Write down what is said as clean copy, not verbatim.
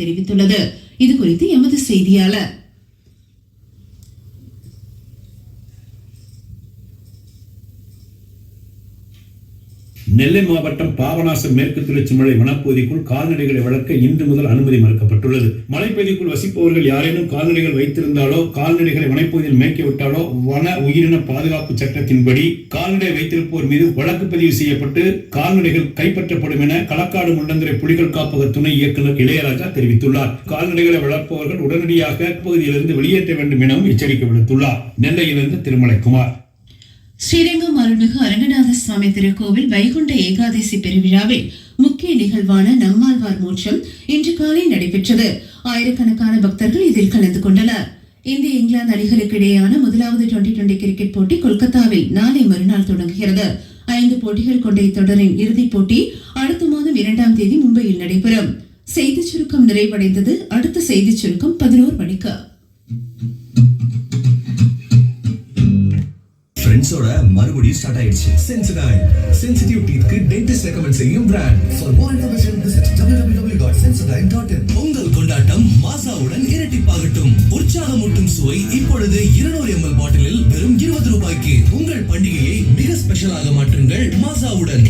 தெரிவித்துள்ளது. இதுகுறித்து எமது செய்தியாளர். நெல்லை மாவட்டம் பாபநாசம் மேற்கு தொடர்ச்சி மலை வனப்பகுதிக்குள் கால்நடைகளை வளர்க்க இன்று முதல் அனுமதி மறுக்கப்பட்டுள்ளது. மலைப்பகுதிக்குள் வசிப்பவர்கள் யாரேனும் கால்நடைகள் வைத்திருந்தாலோ கால்நடைகளை வனப்பகுதியில் மேய்க்கவிட்டாலோ வன உயிரின பாதுகாப்பு சட்டத்தின்படி கால்நடை வைத்திருப்போர் மீது வழக்கு பதிவு செய்யப்பட்டு கால்நடைகள் கைப்பற்றப்படும் என களக்காடு முள்ளந்துறை புலிகள் காப்பக துணை இயக்குநர் இளையராஜா தெரிவித்துள்ளார். கால்நடைகளை வளர்ப்பவர்கள் உடனடியாக பகுதியிலிருந்து வெளியேற்ற வேண்டும் எனவும் எச்சரிக்கை விடுத்துள்ளார். நெல்லையிலிருந்து திருமலைக்குமார். ஸ்ரீரங்கம் அருள்மிகு அரங்கநாத சுவாமி திருக்கோவில் வைகுண்ட ஏகாதசி பெருவிழாவில் முக்கிய நிகழ்வான நம்மாழ்வார் மோட்சம் இன்று காலை நடைபெற்றது. ஆயிரக்கணக்கான பக்தர்கள் இதில் கலந்து கொண்டனர். இந்திய இங்கிலாந்து அணிகளுக்கு இடையேயான முதலாவது 2020 கிரிக்கெட் போட்டி கொல்கத்தாவில் நாளை மறுநாள் தொடங்குகிறது. 5 போட்டிகள் கொண்ட இத்தொடரின் இறுதிப் போட்டி அடுத்த மாதம் 2ஆம் தேதி மும்பையில் நடைபெறும். செய்திச் சுருக்கம் நிறைவடைந்தது. அடுத்த செய்திச் சுருக்கம் 11 மணிக்கு. ஃப்ரெண்ட்ஸோட மறுபடியும் ஸ்டார்ட் ஆயிடுச்சு. சென்சோடைன் சென்சிட்டிவ் டீத்க்கு டென்டிஸ்ட் ரெக்கமெண்ட் செய்யும் brand. For more information visit www.sensodyne.in. உங்கள் கொண்டாட்டம் மாசாவுடன் இரட்டிப்பாகட்டும். உற்சாகமூட்டும் சுவை இப்பொழுது 200 ml பாட்டிலில் வெறும் 20 ரூபாய்க்கு. உங்கள் பண்டிகையை மிக ஸ்பெஷலாக மாற்றுங்கள் மாசாவுடன்.